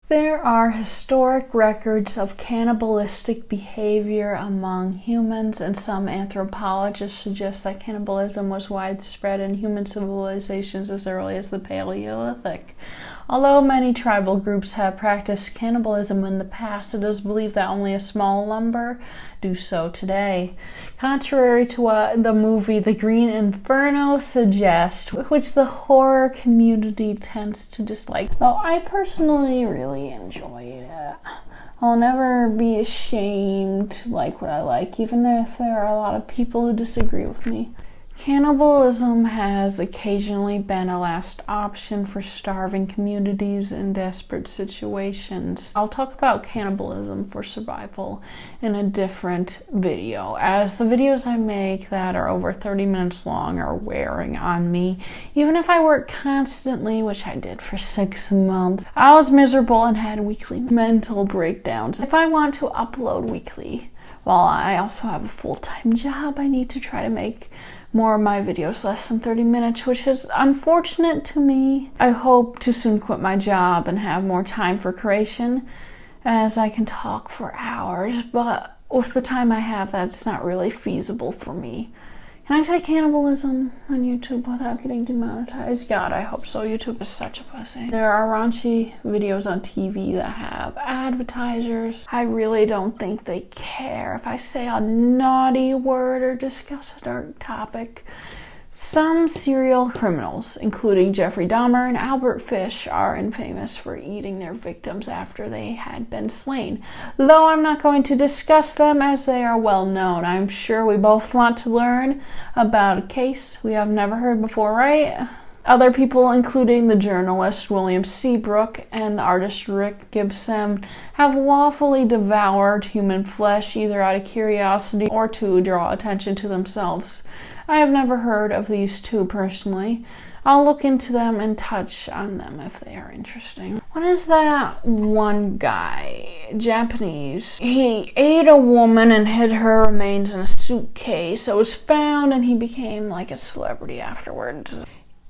There are historic records of cannibalistic behavior among humans, and some anthropologists suggest that cannibalism was widespread in human civilizations as early as the Paleolithic. Although many tribal groups have practiced cannibalism in the past, it is believed that only a small number do so today. Contrary to what the movie The Green Inferno suggests, which the horror community tends to dislike, though I personally really enjoyed it. I'll never be ashamed to like what I like, even if there are a lot of people who disagree with me. Cannibalism has occasionally been a last option for starving communities in desperate situations. I'll talk about cannibalism for survival in a different video, as the videos I make that are over 30 minutes long are wearing on me. Even if I work constantly, which I did for 6 months, I was miserable and had weekly mental breakdowns. If I want to upload weekly, while I also have a full-time job, I need to try to make more of my videos less than 30 minutes, which is unfortunate to me. I hope to soon quit my job and have more time for creation, as I can talk for hours, but with the time I have, that's not really feasible for me. Can I say cannibalism on YouTube without getting demonetized? God, I hope so. YouTube is such a pussy. There are raunchy videos on TV that have advertisers. I really don't think they care if I say a naughty word or discuss a dark topic. Some serial criminals, including Jeffrey Dahmer and Albert Fish, are infamous for eating their victims after they had been slain. Though I'm not going to discuss them as they are well known. I'm sure we both want to learn about a case we have never heard before, right? Other people, including the journalist William Seabrook and the artist Rick Gibson, have lawfully devoured human flesh either out of curiosity or to draw attention to themselves. I have never heard of these two personally. I'll look into them and touch on them if they are interesting. What is that one guy, Japanese? He ate a woman and hid her remains in a suitcase. It was found and he became like a celebrity afterwards.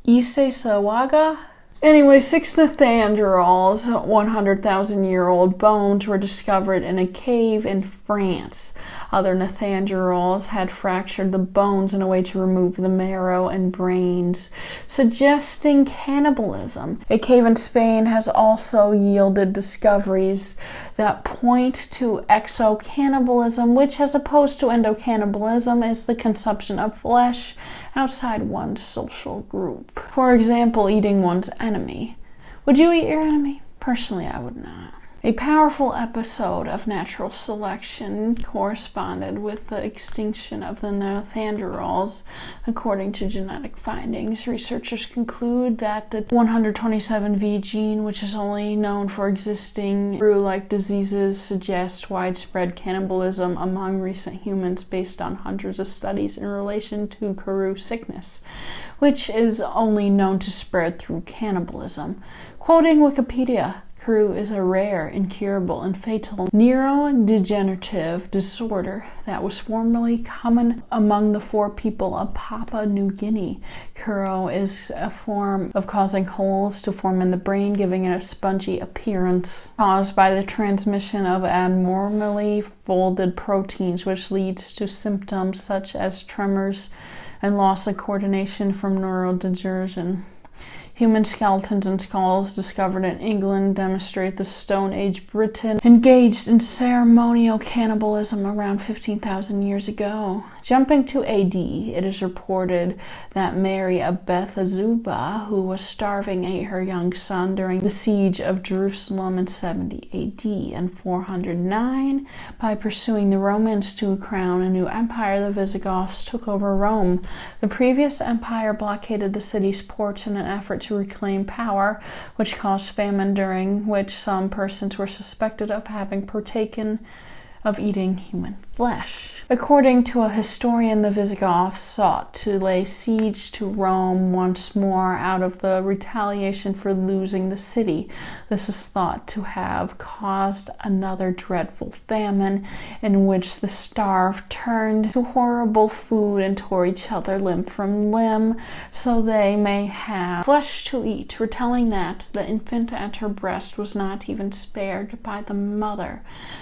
Issei Sawaga? Anyway, 6 Neanderthals, 100,000-year-old bones were discovered in a cave in France. Other Neanderthals had fractured the bones in a way to remove the marrow and brains, suggesting cannibalism. A cave in Spain has also yielded discoveries that point to exocannibalism, which, as opposed to endocannibalism, is the consumption of flesh outside one's social group. For example, eating one's enemy. Would you eat your enemy? Personally, I would not. A powerful episode of natural selection corresponded with the extinction of the Neanderthals. According to genetic findings, researchers conclude that the 127V gene, which is only known for existing flu-like diseases, suggests widespread cannibalism among recent humans based on hundreds of studies in relation to Kuru sickness, which is only known to spread through cannibalism. Quoting Wikipedia, Kuru is a rare, incurable, and fatal neurodegenerative disorder that was formerly common among the 4 people of Papua New Guinea. Kuru is a form of causing holes to form in the brain, giving it a spongy appearance, caused by the transmission of abnormally folded proteins, which leads to symptoms such as tremors and loss of coordination from neurodegeneration. Human skeletons and skulls discovered in England demonstrate the Stone Age Britain engaged in ceremonial cannibalism around 15,000 years ago. Jumping to AD, it is reported that Mary of Bethzubah, who was starving, ate her young son during the siege of Jerusalem in 70 AD. In 409, by pursuing the Romans to crown a new empire, the Visigoths took over Rome. The previous empire blockaded the city's ports in an effort to reclaim power, which caused famine, during which some persons were suspected of having partaken of eating human flesh. According to a historian, the Visigoths sought to lay siege to Rome once more out of the retaliation for losing the city. This is thought to have caused another dreadful famine in which the starved turned to horrible food and tore each other limb from limb so they may have flesh to eat, retelling that the infant at her breast was not even spared by the mother.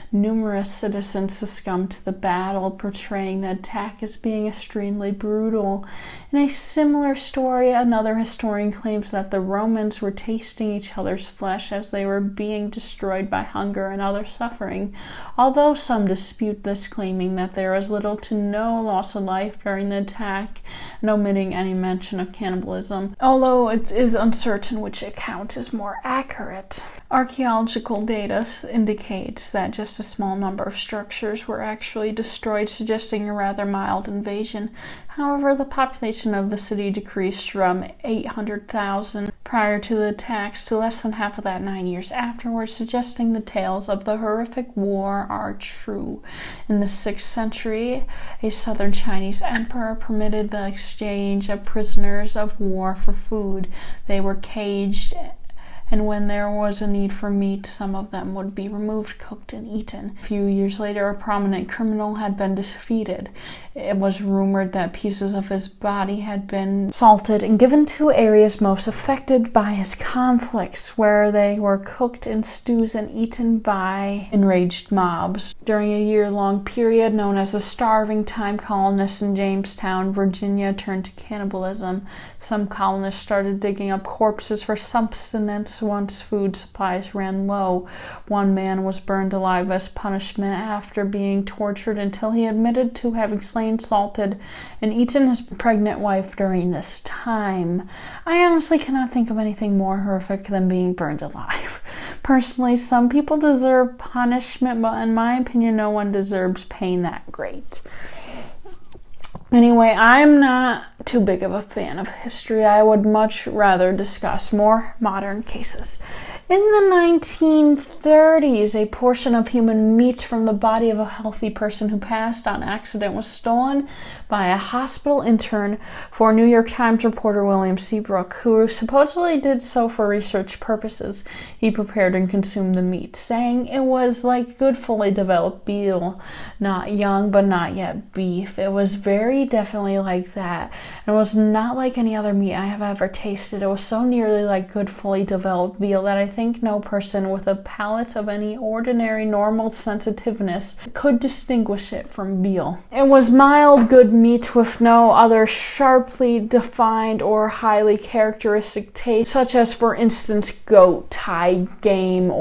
Numerous citizens succumbed to the battle, portraying the attack as being extremely brutal. In a similar story, another historian claims that the Romans were tasting each other's flesh as they were being destroyed by hunger and other suffering, although some dispute this, claiming that there was little to no loss of life during the attack and omitting any mention of cannibalism, although it is uncertain which account is more accurate. Archaeological data indicates that just a small number of structures were actually destroyed, suggesting a rather mild invasion. However, the population of the city decreased from 800,000 prior to the attacks to less than half of that 9 years afterwards, suggesting the tales of the horrific war are true. In the 6th century, a southern Chinese emperor permitted the exchange of prisoners of war for food. They were caged, and when there was a need for meat, some of them would be removed, cooked, and eaten. A few years later, a prominent criminal had been defeated. It was rumored that pieces of his body had been salted and given to areas most affected by his conflicts, where they were cooked in stews and eaten by enraged mobs. During a year-long period known as the Starving Time, colonists in Jamestown, Virginia, turned to cannibalism. Some colonists started digging up corpses for sustenance once food supplies ran low. One man was burned alive as punishment after being tortured until he admitted to having slain, salted, and eaten his pregnant wife during this time. I honestly cannot think of anything more horrific than being burned alive. Personally, some people deserve punishment, but in my opinion, no one deserves pain that great. Anyway, I'm not too big of a fan of history. I would much rather discuss more modern cases. In the 1930s, a portion of human meat from the body of a healthy person who passed on accident was stolen by a hospital intern for New York Times reporter William Seabrook, who supposedly did so for research purposes. He prepared and consumed the meat, saying it was like good fully developed veal, not young but not yet beef. It was very definitely like that, and it was not like any other meat I have ever tasted. It was so nearly like good fully developed veal that I think no person with a palate of any ordinary normal sensitiveness could distinguish it from veal. It was mild, good meat with no other sharply defined or highly characteristic taste, such as, for instance, goat, Thai game,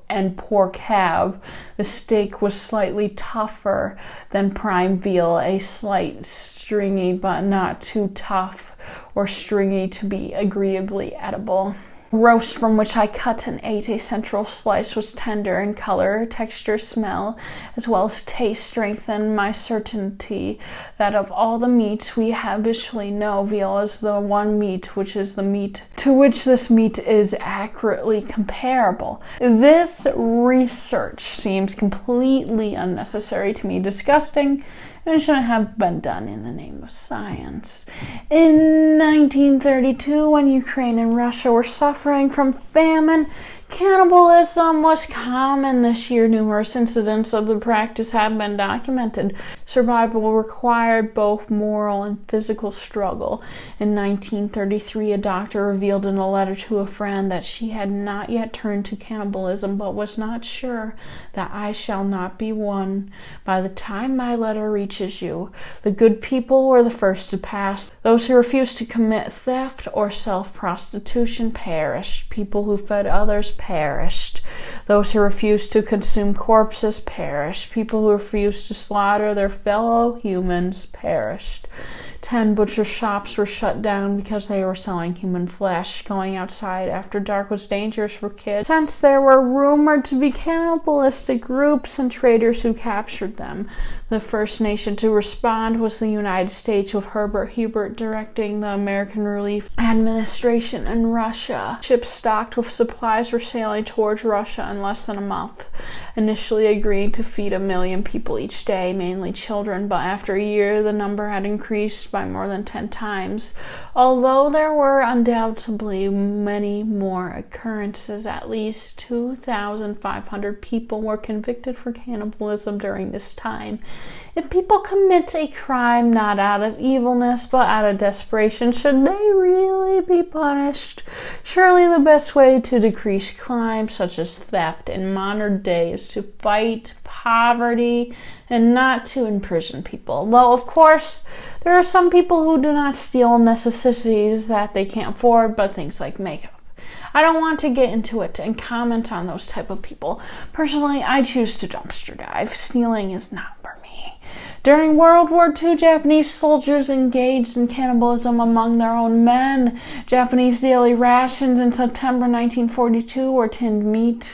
and pork have. The steak was slightly tougher than prime veal, a slight stringy but not too tough or stringy to be agreeably edible. Roast from which I cut and ate a central slice was tender in color, texture, smell, as well as taste, strengthened my certainty that of all the meats we habitually know, veal is the one meat which is the meat to which this meat is accurately comparable. This research seems completely unnecessary to me, disgusting, and shouldn't have been done in the name of science. In 1932, when Ukraine and Russia were suffering from famine, cannibalism was common this year. Numerous incidents of the practice have been documented. Survival required both moral and physical struggle. In 1933, a doctor revealed in a letter to a friend that she had not yet turned to cannibalism, but was not sure that I shall not be one. By the time my letter reaches you, the good people were the first to pass. Those who refused to commit theft or self-prostitution perished. People who fed others perished. Those who refused to consume corpses perished. People who refused to slaughter their fellow humans perished. 10 butcher shops were shut down because they were selling human flesh. Going outside after dark was dangerous for kids, since there were rumored to be cannibalistic groups and traders who captured them. The first nation to respond was the United States, with Herbert Hubert directing the American Relief Administration in Russia. Ships stocked with supplies were sailing towards Russia in less than a month, initially agreeing to feed 1 million people each day, mainly children, but after a year the number had increased by more than 10 times. Although there were undoubtedly many more occurrences, at least 2,500 people were convicted for cannibalism during this time. If people commit a crime not out of evilness but out of desperation, should they really be punished? Surely the best way to decrease crime, such as theft in modern day, is to fight poverty and not to imprison people. Though, of course, there are some people who do not steal necessities that they can't afford, but things like makeup. I don't want to get into it and comment on those type of people. Personally, I choose to dumpster dive. Stealing is not for me. During World War II, Japanese soldiers engaged in cannibalism among their own men. Japanese daily rations in September 1942 were tinned meat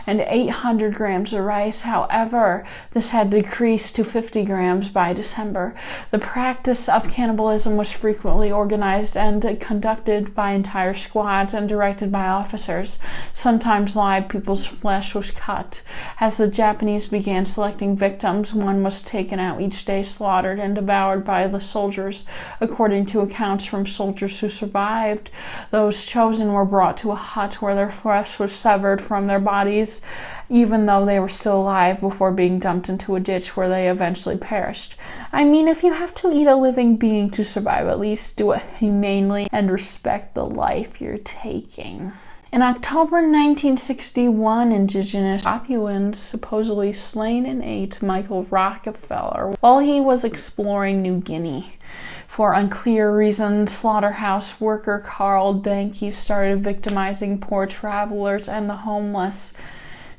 and 800 grams of rice. However, this had decreased to 50 grams by December. The practice of cannibalism was frequently organized and conducted by entire squads and directed by officers. Sometimes live people's flesh was cut. As the Japanese began selecting victims, one was taken out each day, slaughtered and devoured by the soldiers. According to accounts from soldiers who survived, those chosen were brought to a hut where their flesh was severed from their bodies, even though they were still alive, before being dumped into a ditch where they eventually perished. I mean, if you have to eat a living being to survive, at least do it humanely and respect the life you're taking. In October 1961, indigenous Papuans supposedly slain and ate Michael Rockefeller while he was exploring New Guinea. For unclear reasons, slaughterhouse worker Carl Danke started victimizing poor travelers and the homeless.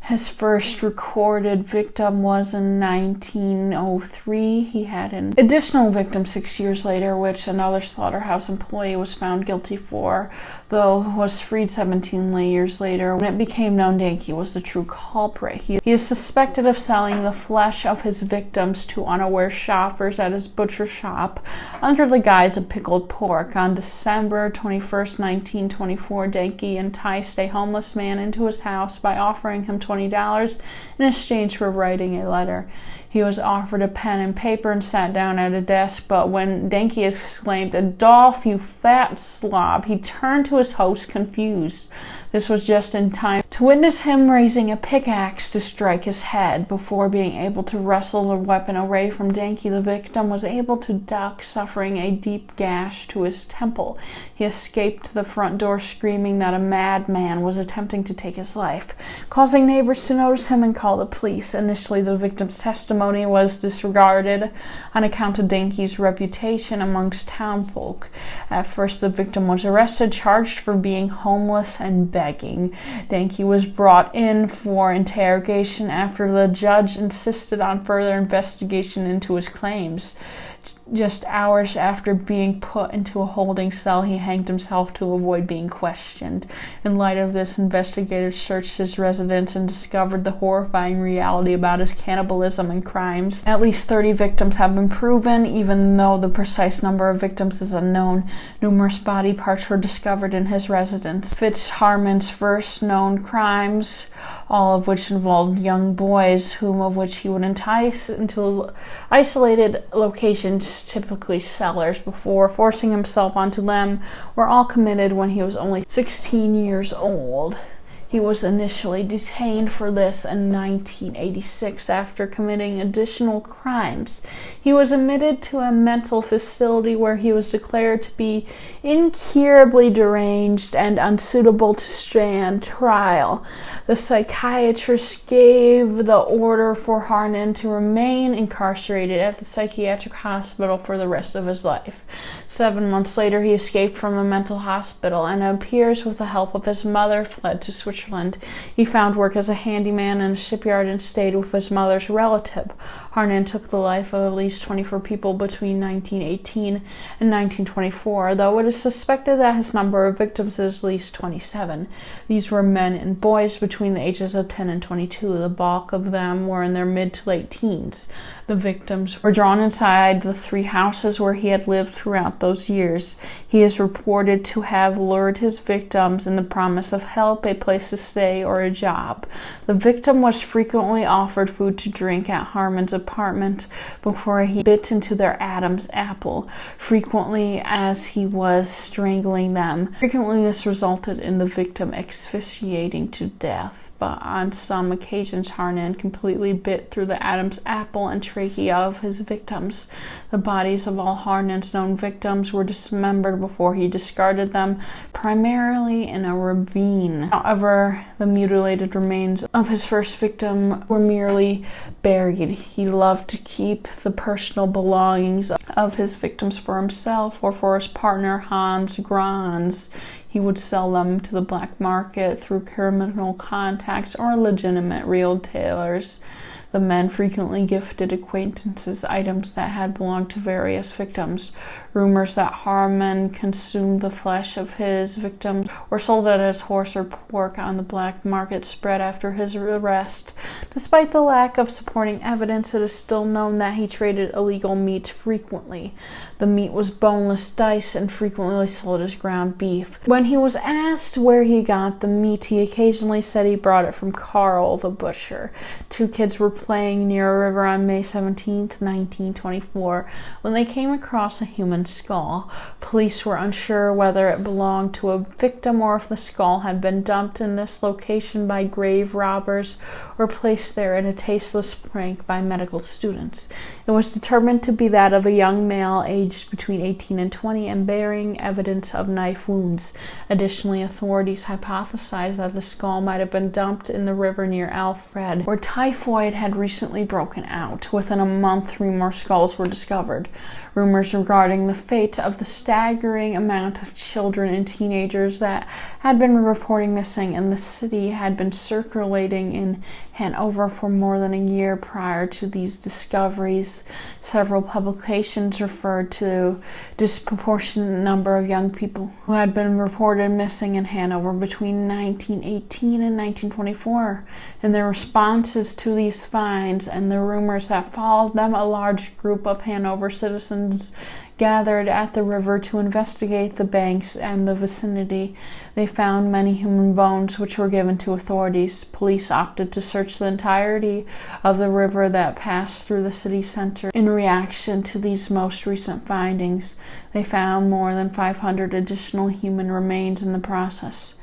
His first recorded victim was in 1903. He had an additional victim 6 years later, which another slaughterhouse employee was found guilty for, though was freed 17 years later when it became known Danke was the true culprit. He is suspected of selling the flesh of his victims to unaware shoppers at his butcher shop under the guise of pickled pork. On December 21st, 1924, Danke enticed a homeless man into his house by offering him $20 in exchange for writing a letter. He was offered a pen and paper and sat down at a desk, but when Danke exclaimed, "Adolph, you fat slob," he turned to his host confused. This was just in time to witness him raising a pickaxe to strike his head. Before being able to wrestle the weapon away from Danke, the victim was able to duck, suffering a deep gash to his temple. He escaped to the front door screaming that a madman was attempting to take his life, causing neighbors to notice him and call the police. Initially, the victim's testimony was disregarded on account of Danke's reputation amongst townfolk. At first, the victim was arrested, charged for being homeless and begging. Danke was brought in for interrogation after the judge insisted on further investigation into his claims. Just hours after being put into a holding cell, he hanged himself to avoid being questioned. In light of this, investigators searched his residence and discovered the horrifying reality about his cannibalism and crimes. At least 30 victims have been proven, even though the precise number of victims is unknown. Numerous body parts were discovered in his residence. Fitzharmon's first known crimes, all of which involved young boys, whom of which he would entice into isolated locations, typically cellars, before forcing himself onto them, were all committed when he was only 16 years old. He was initially detained for this in 1986 after committing additional crimes. He was admitted to a mental facility where he was declared to be incurably deranged and unsuitable to stand trial. The psychiatrist gave the order for Harnon to remain incarcerated at the psychiatric hospital for the rest of his life. 7 months later, he escaped from a mental hospital and, it appears with the help of his mother, fled to Switzerland Switzerland. He found work as a handyman in a shipyard and stayed with his mother's relative. Harnan took the life of at least 24 people between 1918 and 1924, though it is suspected that his number of victims is at least 27. These were men and boys between the ages of 10 and 22. The bulk of them were in their mid to late teens. The victims were drawn inside the 3 houses where he had lived throughout those years. He is reported to have lured his victims in the promise of help, a place to stay, or a job. The victim was frequently offered food to drink at Harman's apartment before he bit into their Adam's apple, frequently as he was strangling them. Frequently this resulted in the victim asphyxiating to death, but on some occasions Harnan completely bit through the Adam's apple and trachea of his victims. The bodies of all Harnan's known victims were dismembered before he discarded them, primarily in a ravine. However, the mutilated remains of his first victim were merely buried. He loved to keep the personal belongings of his victims for himself or for his partner Hans Grans. He would sell them to the black market through criminal contacts or legitimate retailers. The men frequently gifted acquaintances items that had belonged to various victims. Rumors that Harman consumed the flesh of his victims or sold it as horse or pork on the black market spread after his arrest. Despite the lack of supporting evidence, it is still known that he traded illegal meat frequently. The meat was boneless dice and frequently sold as ground beef. When he was asked where he got the meat, he occasionally said he brought it from Carl the butcher. 2 kids were playing near a river on May 17, 1924, when they came across a human skull. Police were unsure whether it belonged to a victim or if the skull had been dumped in this location by grave robbers or placed there in a tasteless prank by medical students. It was determined to be that of a young male aged between 18 and 20 and bearing evidence of knife wounds. Additionally, authorities hypothesized that the skull might have been dumped in the river near Alfred, where typhoid had recently broken out. Within a month, 3 more skulls were discovered. Rumors regarding the fate of the staggering amount of children and teenagers that had been reporting missing in the city had been circulating in Hanover for more than a year prior to these discoveries. Several publications referred to disproportionate number of young people who had been reported missing in Hanover between 1918 and 1924. In their responses to these finds and the rumors that followed them, a large group of Hanover citizens gathered at the river to investigate the banks and the vicinity. They found many human bones, which were given to authorities. Police opted to search the entirety of the river that passed through the city center. In reaction to these most recent findings, they found more than 500 additional human remains in the process.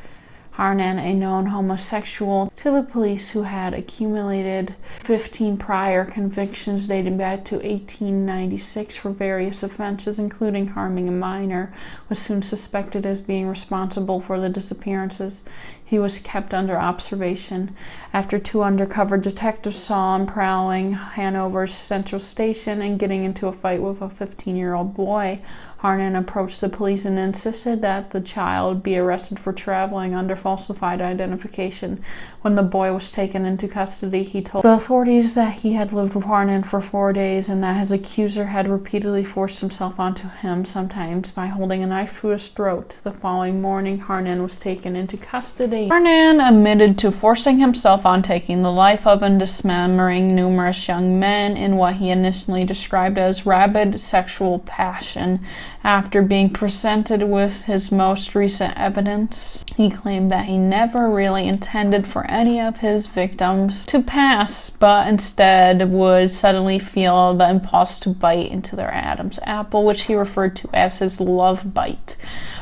Harnan, a known homosexual to the police who had accumulated 15 prior convictions dating back to 1896 for various offenses, including harming a minor, was soon suspected as being responsible for the disappearances. He was kept under observation. After 2 undercover detectives saw him prowling Hanover's Central Station and getting into a fight with a 15-year-old boy, Harnan approached the police and insisted that the child be arrested for traveling under falsified identification. When the boy was taken into custody, he told the authorities that he had lived with Harnan for 4 days and that his accuser had repeatedly forced himself onto him, sometimes by holding a knife to his throat. The following morning, Harnan was taken into custody. Harnan admitted to forcing himself on taking the life of and dismembering numerous young men in what he initially described as rabid sexual passion. After being presented with his most recent evidence, he claimed that he never really intended for any of his victims to pass, but instead would suddenly feel the impulse to bite into their Adam's apple, which he referred to as his love bite.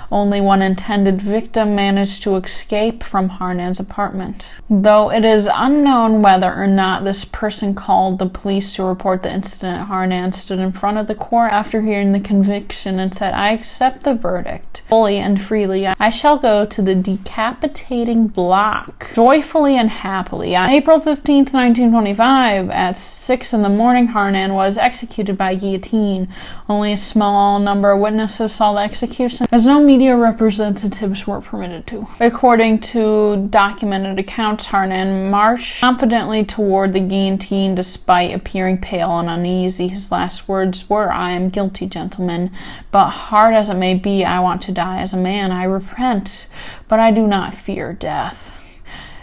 Only one intended victim managed to escape from Harnan's apartment, though it is unknown whether or not this person called the police to report the incident. Harnan stood in front of the court after hearing the conviction and said, "I accept the verdict fully and freely. I shall go to the decapitating block joyfully and happily." On April 15, 1925, at 6 in the morning, Harnan was executed by guillotine. Only a small number of witnesses saw the execution, as no media representatives were permitted to. According to documented accounts, Harnan marched confidently toward the guillotine despite appearing pale and uneasy. His last words were, "I am guilty, gentlemen, but hard as it may be, I want to die as a man. I repent, but I do not fear death."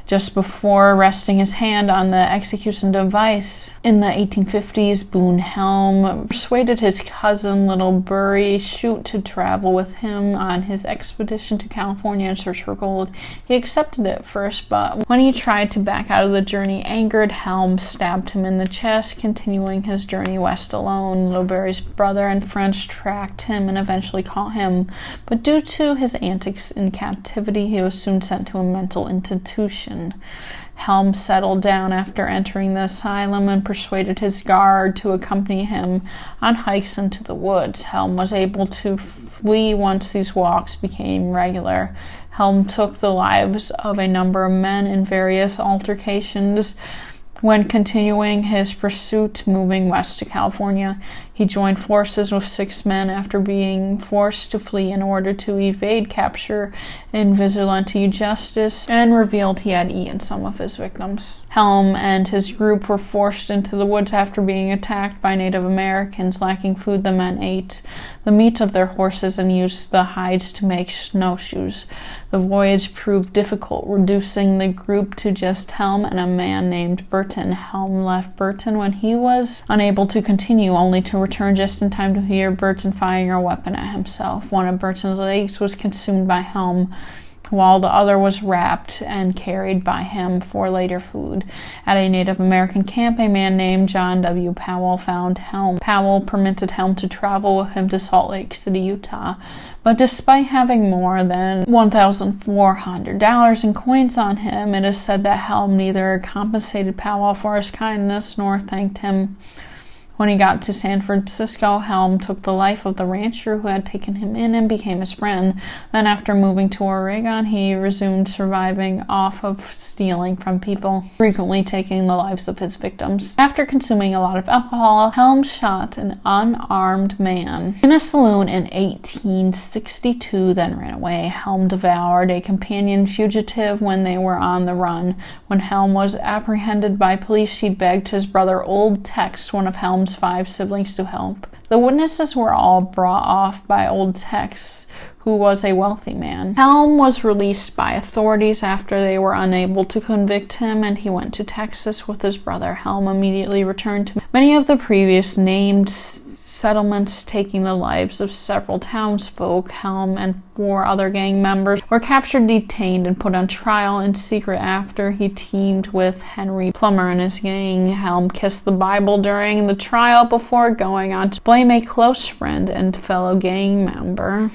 Just before resting his hand on the execution device in the 1850s, Boone Helm persuaded his cousin Little Bury Chute to travel with him on his expedition to California in search for gold. He accepted it at first, but when he tried to back out of the journey, angered, Helm stabbed him in the chest, continuing his journey west alone. Little Bury's brother and friends tracked him and eventually caught him, but due to his antics in captivity, he was soon sent to a mental institution. Helm settled down after entering the asylum and persuaded his guard to accompany him on hikes into the woods. Helm was able to flee once these walks became regular. Helm took the lives of a number of men in various altercations. When continuing his pursuit, moving west to California, he joined forces with 6 men after being forced to flee in order to evade capture in vigilante justice, and revealed he had eaten some of his victims. Helm and his group were forced into the woods after being attacked by Native Americans. Lacking food, the men ate the meat of their horses and used the hides to make snowshoes. The voyage proved difficult, reducing the group to just Helm and a man named Burton. Helm left Burton when he was unable to continue, only to return just in time to hear Burton firing a weapon at himself. One of Burton's legs was consumed by Helm, while the other was wrapped and carried by him for later food. At a Native American camp, a man named John W. Powell found Helm. Powell permitted Helm to travel with him to Salt Lake City, Utah, but despite having more than $1,400 in coins on him, it is said that Helm neither compensated Powell for his kindness nor thanked him. When he got to San Francisco, Helm took the life of the rancher who had taken him in and became his friend. Then, after moving to Oregon, he resumed surviving off of stealing from people, frequently taking the lives of his victims. After consuming a lot of alcohol, Helm shot an unarmed man in a saloon in 1862, then ran away. Helm devoured a companion fugitive when they were on the run. When Helm was apprehended by police, he begged his brother Old Tex, one of Helm's 5 siblings, to help. The witnesses were all brought off by Old Tex, who was a wealthy man. Helm was released by authorities after they were unable to convict him, and he went to Texas with his brother. Helm immediately returned to many of the previous named settlements, taking the lives of several townsfolk. Helm and 4 other gang members were captured, detained, and put on trial in secret after he teamed with Henry Plummer and his gang. Helm kissed the Bible during the trial before going on to blame a close friend and fellow gang member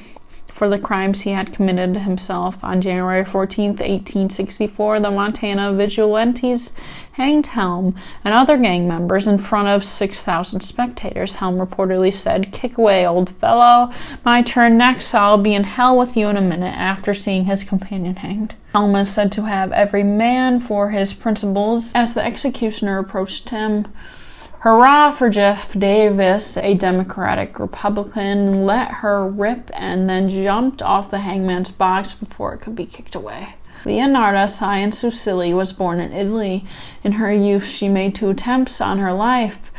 for the crimes he had committed himself. On January 14, 1864, the Montana vigilantes hanged Helm and other gang members in front of 6,000 spectators. Helm reportedly said, "Kick away, old fellow. My turn next. I'll be in hell with you in a minute," after seeing his companion hanged. Helm is said to have every man for his principles. As the executioner approached him, "Hurrah for Jeff Davis," a Democratic Republican, let her rip and then jumped off the hangman's box before it could be kicked away. Leonarda Scienzucilli was born in Italy. In her youth, she made 2 attempts on her life.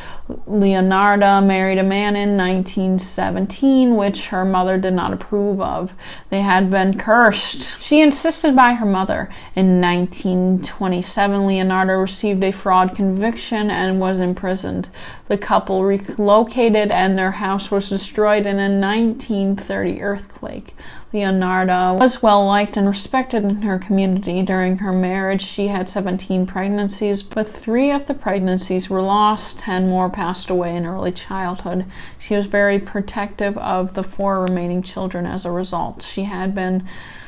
Leonarda married a man in 1917, which her mother did not approve of. They had been cursed. She insisted by her mother. In 1927, Leonarda received a fraud conviction and was imprisoned. The couple relocated and their house was destroyed in a 1930 earthquake. Leonarda was well liked and respected in her community. During her marriage, she had 17 pregnancies, but 3 of the pregnancies were lost. 10 more passed away in early childhood. She was very protective of the 4 remaining children as a result. She had been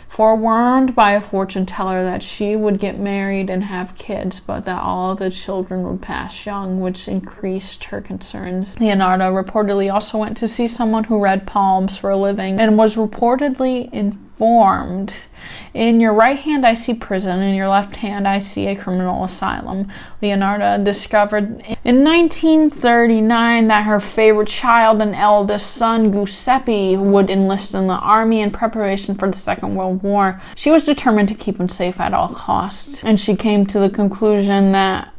forewarned by a fortune teller that she would get married and have kids, but that all of the children would pass young, which increased her concerns. Leonarda reportedly also went to see someone who read palms for a living and was reportedly formed. In your right hand I see prison, in your left hand I see a criminal asylum. Leonarda discovered in 1939 that her favorite child and eldest son, Giuseppe, would enlist in the army in preparation for the Second World War. She was determined to keep him safe at all costs, and she came to the conclusion that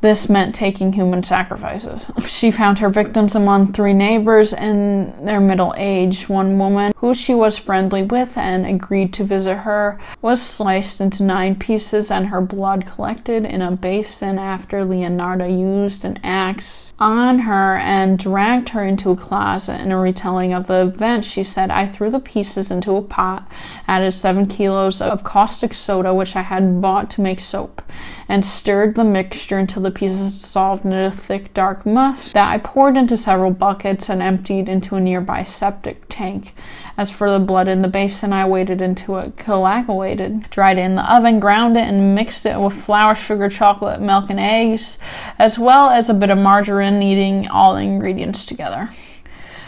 this meant taking human sacrifices. She found her victims among 3 neighbors in their middle age. One woman, who she was friendly with and agreed to visit her, was sliced into 9 pieces and her blood collected in a basin after Leonarda used an axe on her and dragged her into a closet. In a retelling of the event, she said, "I threw the pieces into a pot, added 7 kilos of caustic soda, which I had bought to make soap, and stirred the mixture until the pieces dissolved into a thick dark must that I poured into several buckets and emptied into a nearby septic tank. As for the blood in the basin, I waded into it, coagulated, dried it in the oven, ground it, and mixed it with flour, sugar, chocolate, milk, and eggs, as well as a bit of margarine, kneading all the ingredients together.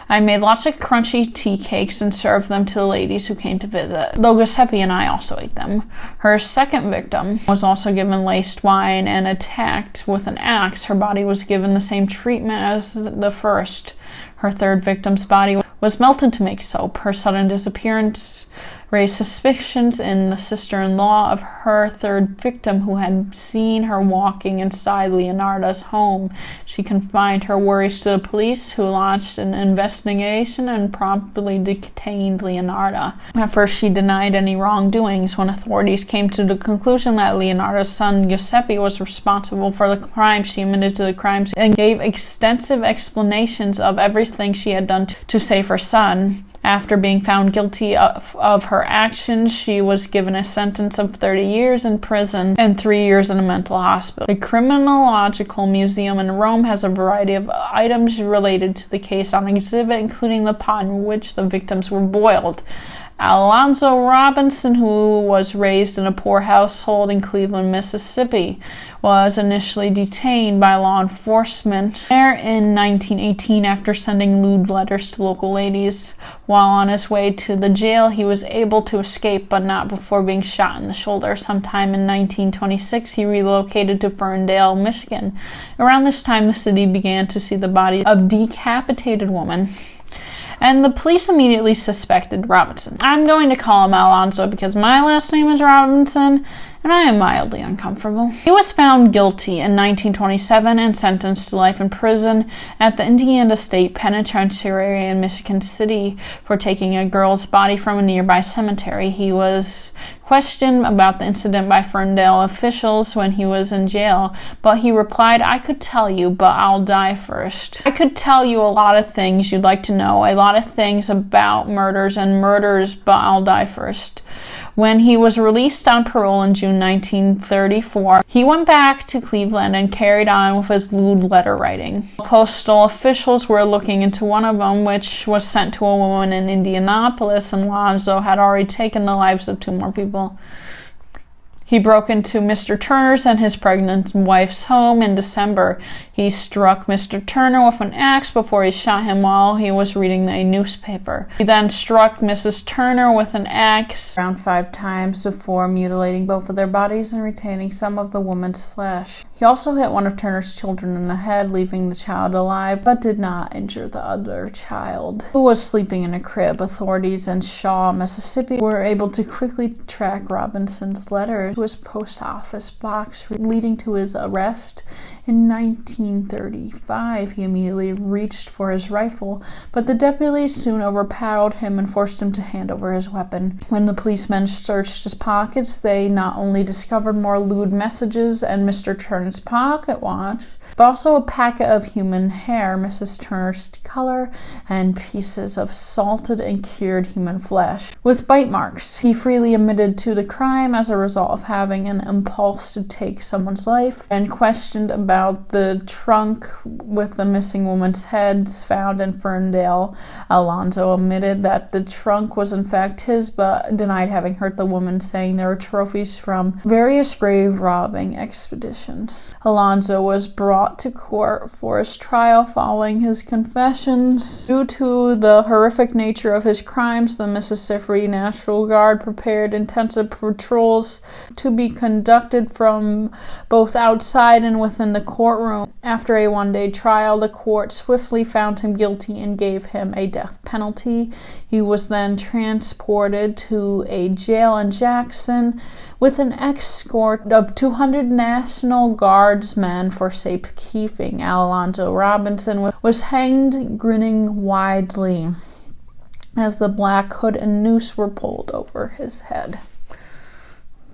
I made lots of crunchy tea cakes and served them to the ladies who came to visit, though Giuseppe and I also ate them." Her second victim was also given laced wine and attacked with an axe. Her body was given the same treatment as the first. Her third victim's body was melted to make soap. Her sudden disappearance raised suspicions in the sister-in-law of her third victim, who had seen her walking inside Leonarda's home. She confined her worries to the police, who launched an investigation and promptly detained Leonarda. At first, she denied any wrongdoings. When authorities came to the conclusion that Leonarda's son Giuseppe was responsible for the crime, she admitted to the crimes and gave extensive explanations of everything she had done to save her son. After being found guilty of her actions, she was given a sentence of 30 years in prison and 3 years in a mental hospital. The Criminological Museum in Rome has a variety of items related to the case on exhibit, including the pot in which the victims were boiled. Alonzo Robinson, who was raised in a poor household in Cleveland, Mississippi, was initially detained by law enforcement there in 1918 after sending lewd letters to local ladies. While on his way to the jail, he was able to escape, but not before being shot in the shoulder. Sometime in 1926, he relocated to Ferndale, Michigan. Around this time, the city began to see the bodies of decapitated women, and the police immediately suspected Robinson. I'm going to call him Alonzo because my last name is Robinson, and I am mildly uncomfortable. He was found guilty in 1927 and sentenced to life in prison at the Indiana State Penitentiary in Michigan City for taking a girl's body from a nearby cemetery. He was questioned about the incident by Ferndale officials when he was in jail, but he replied, "I could tell you, but I'll die first. I could tell you a lot of things you'd like to know, a lot of things about murders and murders, but I'll die first." When he was released on parole in June 1934, he went back to Cleveland and carried on with his lewd letter writing. Postal officials were looking into one of them, which was sent to a woman in Indianapolis, and Alonzo had already taken the lives of 2 more people. He broke into Mr. Turner's and his pregnant wife's home in December. He struck Mr. Turner with an axe before he shot him while he was reading a newspaper. He then struck Mrs. Turner with an axe around 5 times before mutilating both of their bodies and retaining some of the woman's flesh. He also hit one of Turner's children in the head, leaving the child alive, but did not injure the other child, who was sleeping in a crib. Authorities in Shaw, Mississippi, were able to quickly track Robinson's letters to his post office box, leading to his arrest. In 1935, he immediately reached for his rifle, but the deputies soon overpowered him and forced him to hand over his weapon. When the policemen searched his pockets, they not only discovered more lewd messages and Mr. Turner's pocket watch, but also a packet of human hair, Mrs. Turner's color, and pieces of salted and cured human flesh with bite marks. He freely admitted to the crime as a result of having an impulse to take someone's life, and questioned about about the trunk with the missing woman's heads found in Ferndale, Alonzo admitted that the trunk was in fact his, but denied having hurt the woman, saying there were trophies from various grave robbing expeditions. Alonzo was brought to court for his trial following his confessions. Due to the horrific nature of his crimes, the Mississippi National Guard prepared intensive patrols to be conducted from both outside and within the courtroom. After a one-day trial, the court swiftly found him guilty and gave him a death penalty. He was then transported to a jail in Jackson with an escort of 200 National Guardsmen for safekeeping. Alonzo Robinson was hanged, grinning widely, as the black hood and noose were pulled over his head.